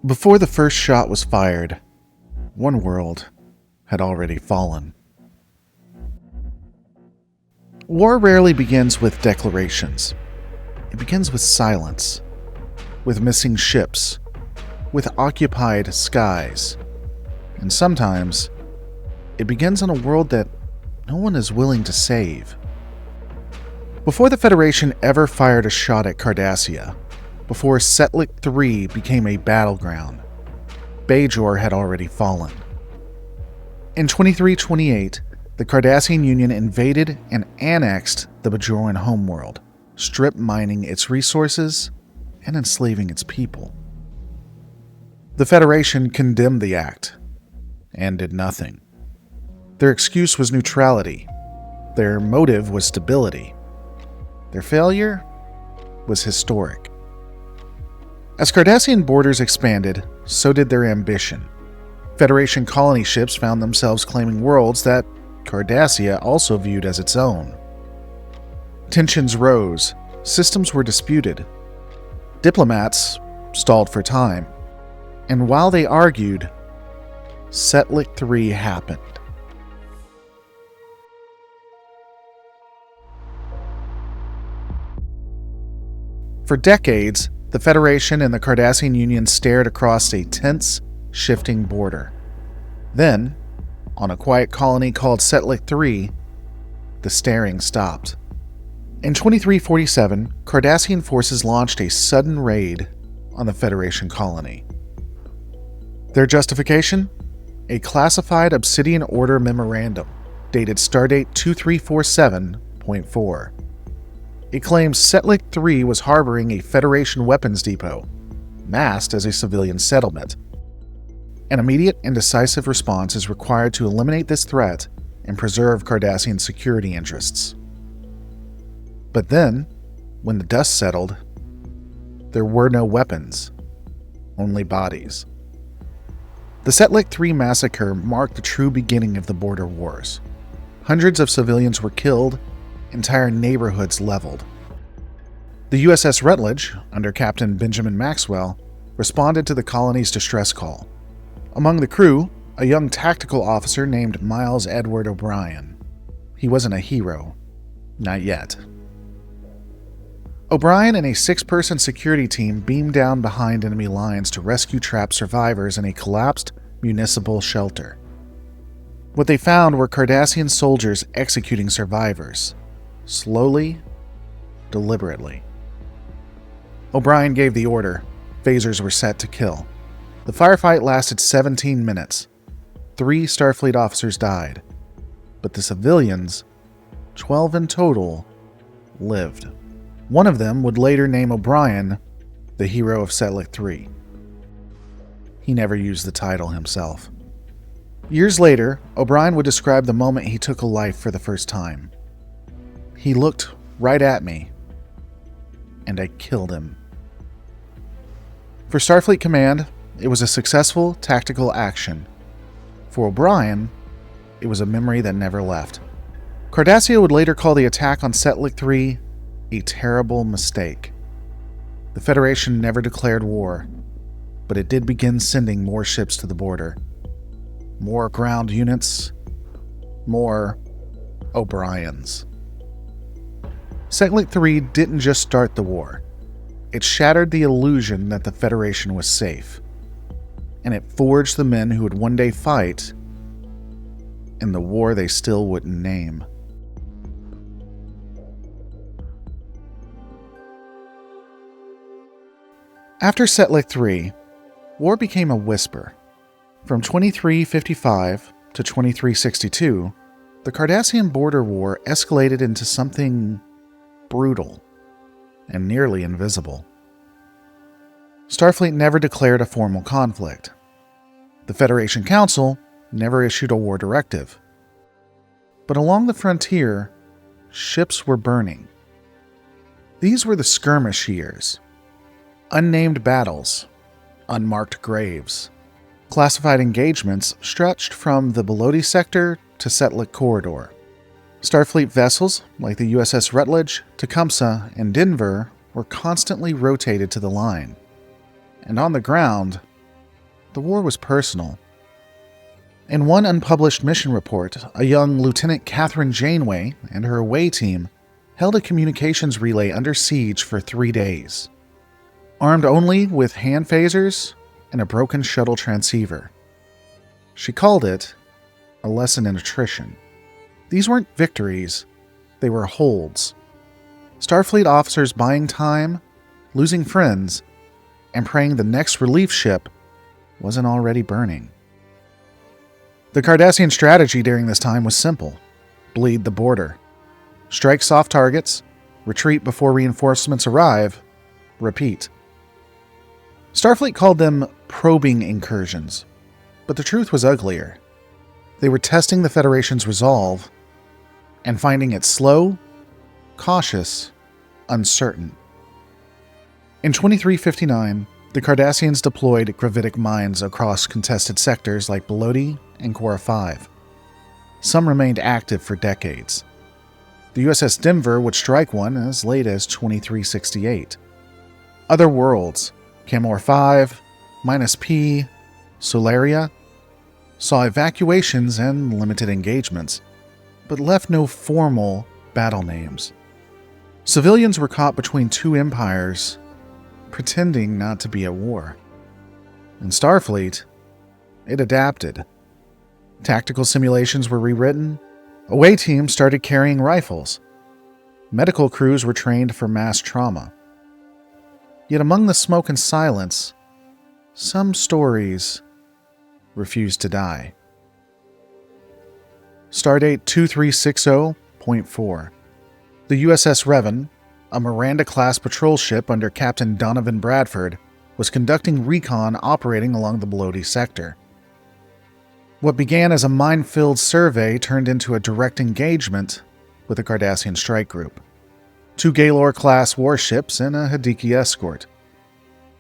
Before the first shot was fired, one world had already fallen. War rarely begins with declarations. It begins with silence, with missing ships, with occupied skies, and sometimes it begins in a world that no one is willing to save. Before the Federation ever fired a shot at Cardassia, before Settlick III became a battleground, Bajor had already fallen. In 2328, the Cardassian Union invaded and annexed the Bajoran homeworld, strip mining its resources and enslaving its people. The Federation condemned the act and did nothing. Their excuse was neutrality. Their motive was stability. Their failure was historic. As Cardassian borders expanded, so did their ambition. Federation colony ships found themselves claiming worlds that Cardassia also viewed as its own. Tensions rose, systems were disputed, diplomats stalled for time, and while they argued, Settlik III happened. For decades, the Federation and the Cardassian Union stared across a tense, shifting border. Then, on a quiet colony called Settlik III, the staring stopped. In 2347, Cardassian forces launched a sudden raid on the Federation colony. Their justification? A classified Obsidian Order memorandum, dated Stardate 2347.4. It claims Settlik III was harboring a Federation weapons depot, masked as a civilian settlement. An immediate and decisive response is required to eliminate this threat and preserve Cardassian security interests. But then, when the dust settled, there were no weapons, only bodies. The Settlik III massacre marked the true beginning of the Border Wars. Hundreds of civilians were killed, entire neighborhoods leveled. The USS Rutledge, under Captain Benjamin Maxwell, responded to the colony's distress call. Among the crew, a young tactical officer named Miles Edward O'Brien. He wasn't a hero. Not yet. O'Brien and a 6-person security team beamed down behind enemy lines to rescue trapped survivors in a collapsed municipal shelter. What they found were Cardassian soldiers executing survivors. Slowly, deliberately. O'Brien gave the order. Phasers were set to kill. The firefight lasted 17 minutes. 3 Starfleet officers died. But the civilians, 12 in total, lived. One of them would later name O'Brien the hero of Settlik III. He never used the title himself. Years later, O'Brien would describe the moment he took a life for the first time. He looked right at me, and I killed him. For Starfleet Command, it was a successful tactical action. For O'Brien, it was a memory that never left. Cardassia would later call the attack on Settlik III a terrible mistake. The Federation never declared war, but it did begin sending more ships to the border. More ground units, more O'Briens. Settlik III didn't just start the war. It shattered the illusion that the Federation was safe. And it forged the men who would one day fight in the war they still wouldn't name. After Settlik III, war became a whisper. From 2355 to 2362, the Cardassian Border War escalated into something brutal and nearly invisible. Starfleet never declared a formal conflict. The Federation Council never issued a war directive. But along the frontier, ships were burning. These were the skirmish years. Unnamed battles, unmarked graves. Classified engagements stretched from the Belody sector to Setlik corridor. Starfleet vessels, like the USS Rutledge, Tecumseh, and Denver, were constantly rotated to the line. And on the ground, The war was personal. In one unpublished mission report, a young Lieutenant Catherine Janeway and her away team held a communications relay under siege for 3 days, armed only with hand phasers and a broken shuttle transceiver. She called it a lesson in attrition. These weren't victories, they were holds. Starfleet officers buying time, losing friends, and praying the next relief ship wasn't already burning. The Cardassian strategy during this time was simple: bleed the border. Strike soft targets, retreat before reinforcements arrive, repeat. Starfleet called them probing incursions, but the truth was uglier. They were testing the Federation's resolve and finding it slow, cautious, uncertain. In 2359, the Cardassians deployed gravitic mines across contested sectors like Beloti and Cora 5. Some remained active for decades. The USS Denver would strike one as late as 2368. Other worlds, Camor 5, Minus P, Solaria, saw evacuations and limited engagements, but left no formal battle names. Civilians were caught between two empires, pretending not to be at war. In Starfleet, it adapted. Tactical simulations were rewritten. Away teams started carrying rifles. Medical crews were trained for mass trauma. Yet among the smoke and silence, some stories refused to die. Stardate 2360.4. The USS Revan, a Miranda-class patrol ship under Captain Donovan Bradford, was conducting recon operating along the Beloti sector. What began as a mine-filled survey turned into a direct engagement with the Cardassian strike group. 2 Gaylor-class warships and a Hidiki escort.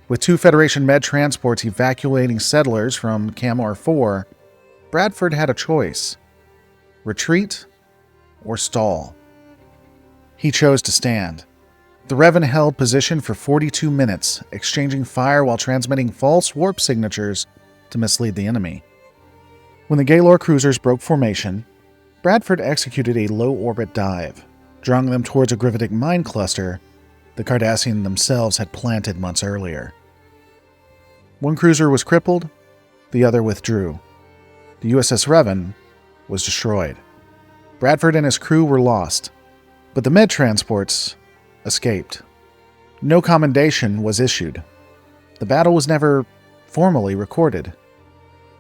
With 2 Federation med transports evacuating settlers from Camor 4, Bradford had a choice: retreat or stall. He chose to stand. The Revan held position for 42 minutes, exchanging fire while transmitting false warp signatures to mislead the enemy. When the Gaylor cruisers broke formation, Bradford executed a low-orbit dive, drawing them towards a gravitic mine cluster the Cardassian themselves had planted months earlier. One cruiser was crippled, the other withdrew. The USS Revan was destroyed. Bradford and his crew were lost, but the med transports escaped. No commendation was issued. The battle was never formally recorded,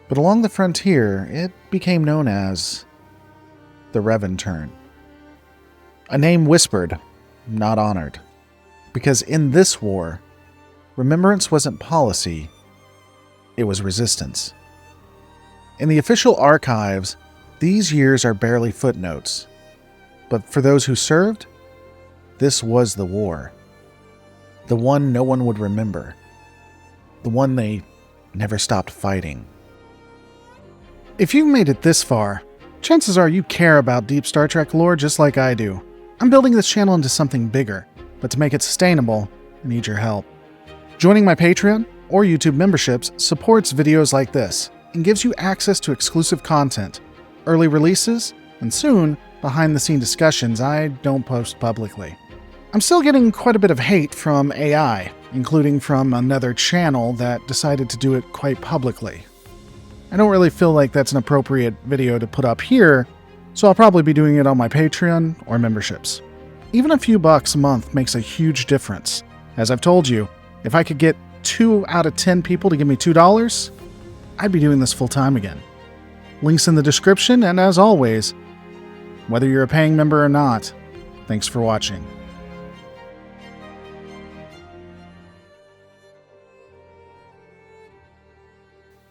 but along the frontier it became known as the Revan Turn. A name whispered, not honored, because in this war, remembrance wasn't policy, it was resistance. In the official archives, these years are barely footnotes, but for those who served, this was the war. The one no one would remember. The one they never stopped fighting. If you've made it this far, chances are you care about deep Star Trek lore just like I do. I'm building this channel into something bigger, but to make it sustainable, I need your help. Joining my Patreon or YouTube memberships supports videos like this and gives you access to exclusive content, early releases, and soon, behind-the-scenes discussions I don't post publicly. I'm still getting quite a bit of hate from AI, including from another channel that decided to do it quite publicly. I don't really feel like that's an appropriate video to put up here, so I'll probably be doing it on my Patreon or memberships. Even a few bucks a month makes a huge difference. As I've told you, if I could get 2 out of 10 people to give me $2, I'd be doing this full-time again. Links in the description, and as always, whether you're a paying member or not, thanks for watching.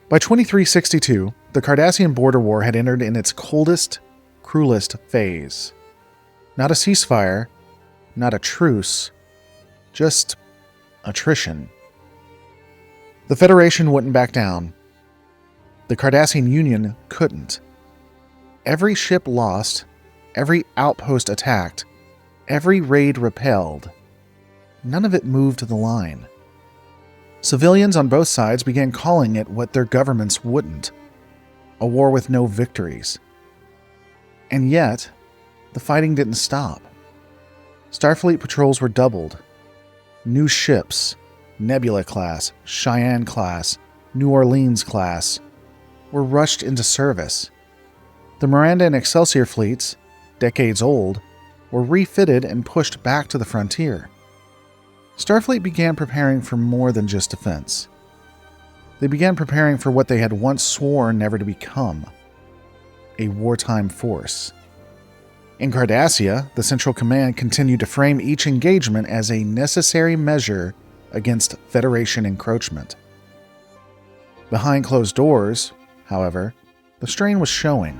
By 2362, the Cardassian Border War had entered in its coldest, cruelest phase. Not a ceasefire, not a truce, just attrition. The Federation wouldn't back down. The Cardassian Union couldn't. Every ship lost, every outpost attacked, every raid repelled. None of it moved the line. Civilians on both sides began calling it what their governments wouldn't: a war with no victories. And yet, the fighting didn't stop. Starfleet patrols were doubled. New ships, Nebula class, Cheyenne class, New Orleans class, were rushed into service. The Miranda and Excelsior fleets, decades old, were refitted and pushed back to the frontier. Starfleet began preparing for more than just defense. They began preparing for what they had once sworn never to become: a wartime force. In Cardassia, the Central Command continued to frame each engagement as a necessary measure against Federation encroachment. Behind closed doors, however, the strain was showing.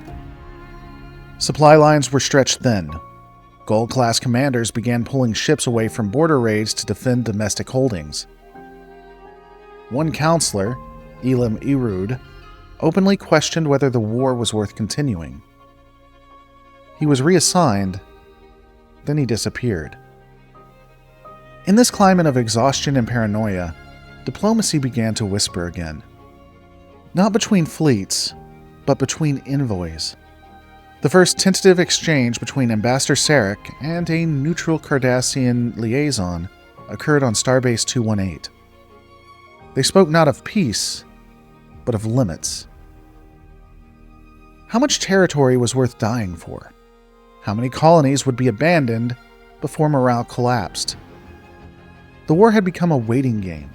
Supply lines were stretched thin. Gold-class commanders began pulling ships away from border raids to defend domestic holdings. One counselor, Elam Erud, openly questioned whether the war was worth continuing. He was reassigned, then he disappeared. In this climate of exhaustion and paranoia, diplomacy began to whisper again. Not between fleets, but between envoys. The first tentative exchange between Ambassador Sarek and a neutral Cardassian liaison occurred on Starbase 218. They spoke not of peace, but of limits. How much territory was worth dying for? How many colonies would be abandoned before morale collapsed? The war had become a waiting game.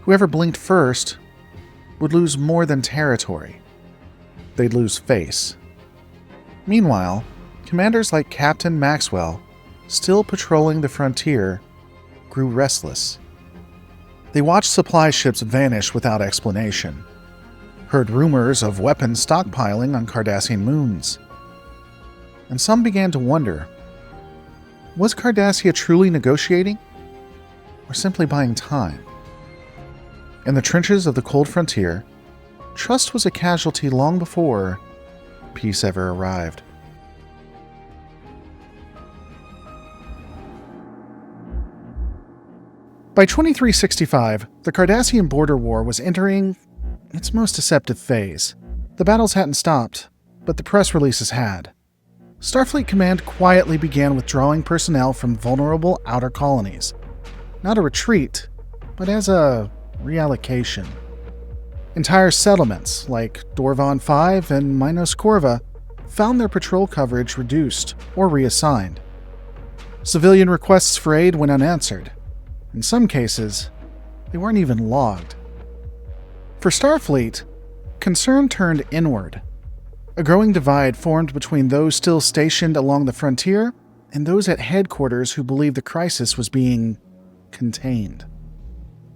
Whoever blinked first would lose more than territory. They'd lose face. Meanwhile, commanders like Captain Maxwell, still patrolling the frontier, grew restless. They watched supply ships vanish without explanation, heard rumors of weapons stockpiling on Cardassian moons. And some began to wonder, was Cardassia truly negotiating, or simply buying time? In the trenches of the cold frontier, trust was a casualty long before peace ever arrived. By 2365, the Cardassian Border War was entering its most deceptive phase. The battles hadn't stopped, but the press releases had. Starfleet Command quietly began withdrawing personnel from vulnerable outer colonies. Not a retreat, but as a reallocation. Entire settlements, like Dorvan V and Minos Corva, found their patrol coverage reduced or reassigned. Civilian requests for aid went unanswered. In some cases, they weren't even logged. For Starfleet, concern turned inward. A growing divide formed between those still stationed along the frontier and those at headquarters who believed the crisis was being contained.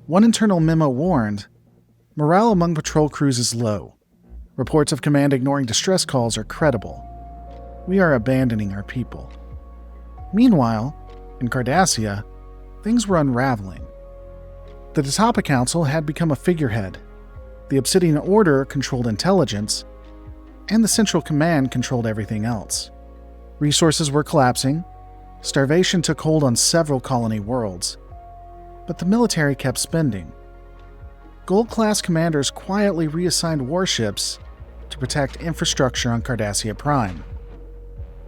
One internal memo warned, morale among patrol crews is low. Reports of command ignoring distress calls are credible. We are abandoning our people. Meanwhile, in Cardassia, things were unraveling. The Detapa Council had become a figurehead. The Obsidian Order controlled intelligence, and the Central Command controlled everything else. Resources were collapsing. Starvation took hold on several colony worlds. But the military kept spending. Gold-class commanders quietly reassigned warships to protect infrastructure on Cardassia Prime.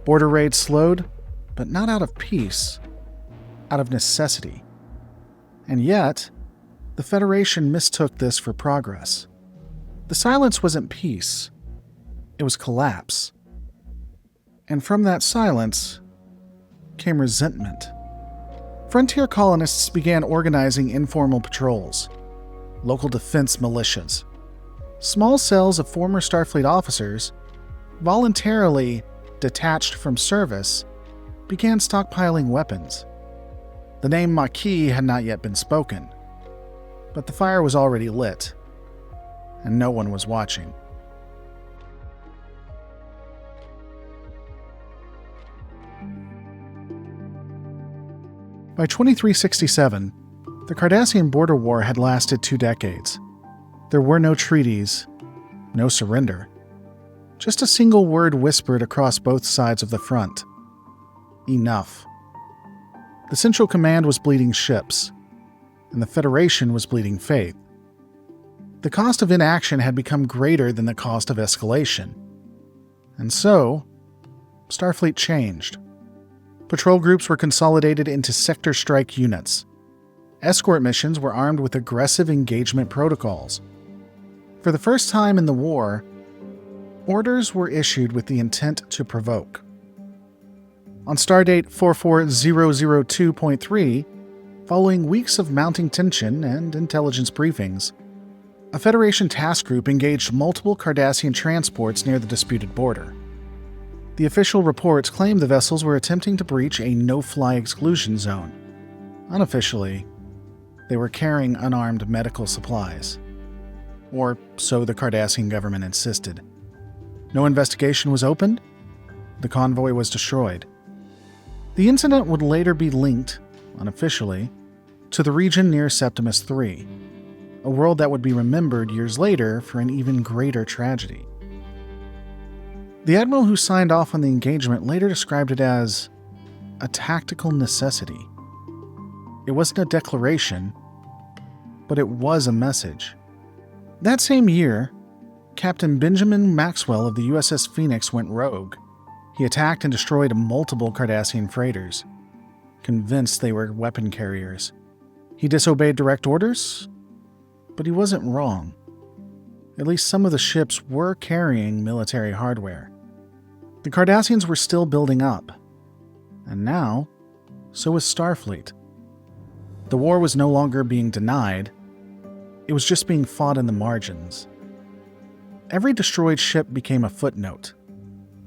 Border raids slowed, but not out of peace, out of necessity. And yet, the Federation mistook this for progress. The silence wasn't peace. It was collapse. And from that silence came resentment. Frontier colonists began organizing informal patrols, local defense militias. Small cells of former Starfleet officers, voluntarily detached from service, began stockpiling weapons. The name Maquis had not yet been spoken, but the fire was already lit, and no one was watching. By 2367, the Cardassian Border War had lasted 2 decades. There were no treaties, no surrender. Just a single word whispered across both sides of the front. Enough. The Central Command was bleeding ships. and the Federation was bleeding faith. The cost of inaction had become greater than the cost of escalation. And so, Starfleet changed. Patrol groups were consolidated into sector strike units. Escort missions were armed with aggressive engagement protocols. For the first time in the war, orders were issued with the intent to provoke. On Stardate 44002.3, following weeks of mounting tension and intelligence briefings, a Federation task group engaged multiple Cardassian transports near the disputed border. The official reports claimed the vessels were attempting to breach a no-fly exclusion zone. Unofficially, they were carrying unarmed medical supplies. Or so the Cardassian government insisted. No investigation was opened. The convoy was destroyed. The incident would later be linked, unofficially, to the region near Septimus III, a world that would be remembered years later for an even greater tragedy. The admiral who signed off on the engagement later described it as a tactical necessity. It wasn't a declaration, but it was a message. That same year, Captain Benjamin Maxwell of the USS Phoenix went rogue. He attacked and destroyed multiple Cardassian freighters, convinced they were weapon carriers. He disobeyed direct orders, but he wasn't wrong. At least some of the ships were carrying military hardware. The Cardassians were still building up, and now, so was Starfleet. The war was no longer being denied, it was just being fought in the margins. Every destroyed ship became a footnote,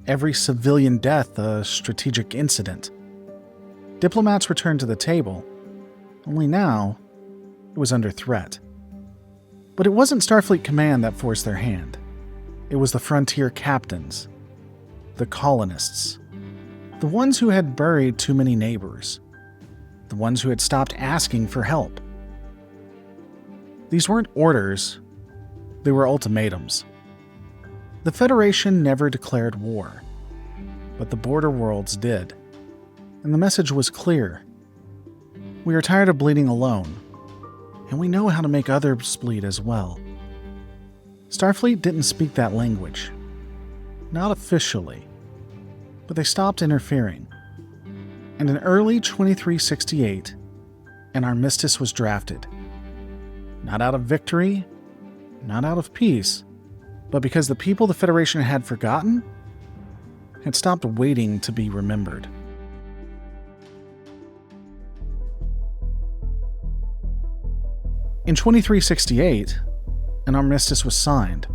every civilian death a strategic incident. Diplomats returned to the table, only now it was under threat. But it wasn't Starfleet Command that forced their hand. It was the frontier captains, the colonists, the ones who had buried too many neighbors, the ones who had stopped asking for help. These weren't orders, they were ultimatums. The Federation never declared war, but the border worlds did, and the message was clear. We are tired of bleeding alone, and we know how to make others bleed as well. Starfleet didn't speak that language. Not officially, but they stopped interfering. And in early 2368, an armistice was drafted. Not out of victory, not out of peace, but because the people the Federation had forgotten had stopped waiting to be remembered. In 2368, an armistice was signed.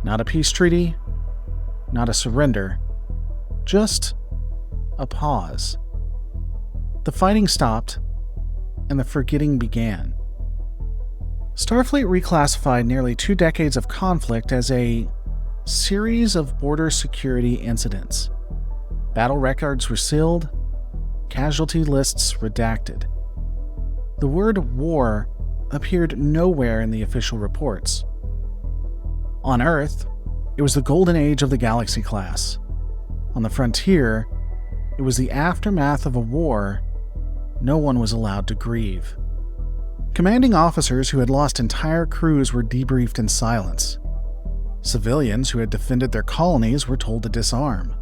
Not a peace treaty, not a surrender, just a pause. The fighting stopped, and the forgetting began. Starfleet reclassified nearly 2 decades of conflict as a series of border security incidents. Battle records were sealed, casualty lists redacted. The word war appeared nowhere in the official reports. On Earth, it was the golden age of the Galaxy class. On the frontier, it was the aftermath of a war no one was allowed to grieve. Commanding officers who had lost entire crews were debriefed in silence. Civilians who had defended their colonies were told to disarm.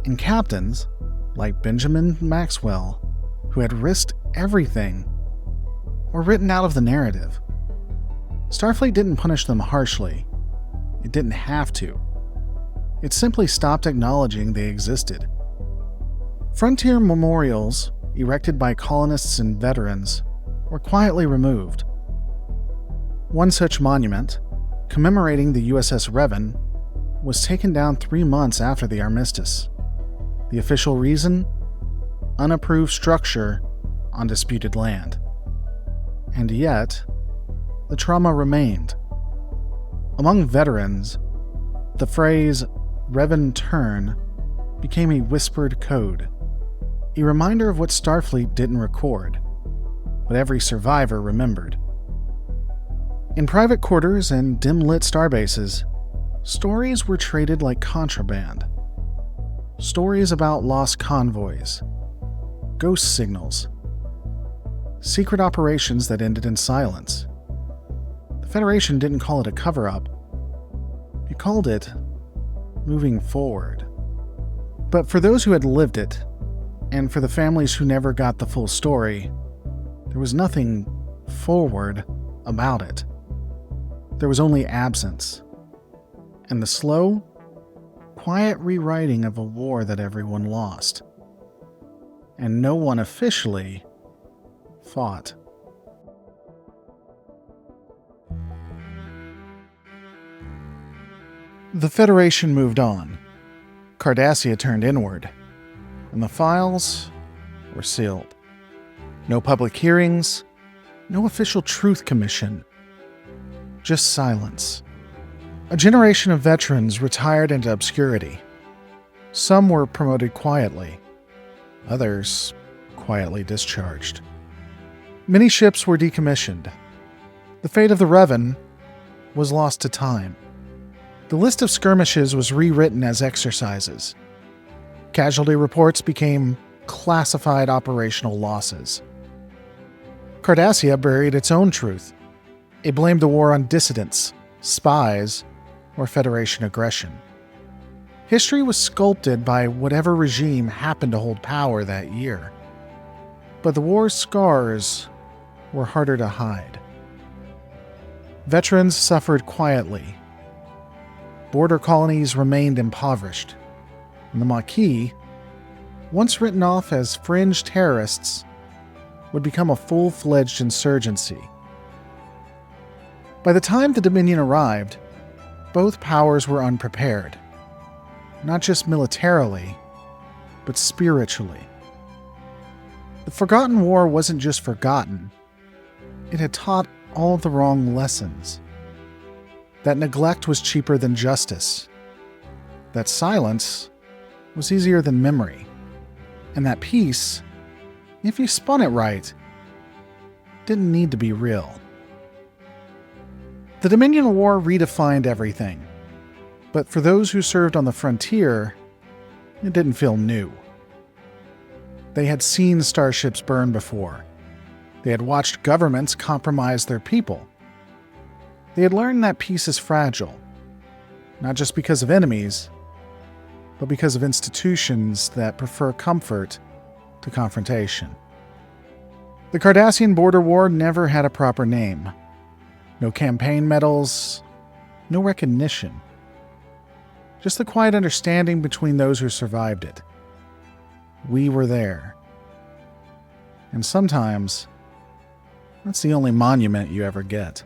And captains, like Benjamin Maxwell, who had risked everything, were written out of the narrative. Starfleet didn't punish them harshly. It didn't have to. It simply stopped acknowledging they existed. Frontier memorials, erected by colonists and veterans, were quietly removed. One such monument, commemorating the USS Revan, was taken down 3 months after the armistice. The official reason? Unapproved structure on disputed land. And yet, the trauma remained. Among veterans, the phrase Revan turn became a whispered code, a reminder of what Starfleet didn't record, but every survivor remembered. In private quarters and dim-lit starbases, stories were traded like contraband. Stories about lost convoys, ghost signals, secret operations that ended in silence. The Federation didn't call it a cover-up. It called it moving forward. But for those who had lived it, and for the families who never got the full story, there was nothing forward about it. There was only absence, and the slow, quiet rewriting of a war that everyone lost, and no one officially fought. The Federation moved on. Cardassia turned inward, and the files were sealed. No public hearings, no official truth commission, just silence. A generation of veterans retired into obscurity. Some were promoted quietly, others quietly discharged. Many ships were decommissioned. The fate of the Revan was lost to time. The list of skirmishes was rewritten as exercises. Casualty reports became classified operational losses. Cardassia buried its own truth. It blamed the war on dissidents, spies, or Federation aggression. History was sculpted by whatever regime happened to hold power that year. But the war's scars were harder to hide. Veterans suffered quietly. Border colonies remained impoverished, and the Maquis, once written off as fringe terrorists, would become a full-fledged insurgency. By the time the Dominion arrived, both powers were unprepared, not just militarily, but spiritually. The Forgotten War wasn't just forgotten, it had taught all the wrong lessons. That neglect was cheaper than justice, that silence was easier than memory, and that peace, if you spun it right, didn't need to be real. The Dominion War redefined everything, but for those who served on the frontier, it didn't feel new. They had seen starships burn before. They had watched governments compromise their people. They had learned that peace is fragile, not just because of enemies, but because of institutions that prefer comfort to confrontation. The Cardassian Border War never had a proper name. No campaign medals, no recognition. Just the quiet understanding between those who survived it. We were there. And sometimes, that's the only monument you ever get.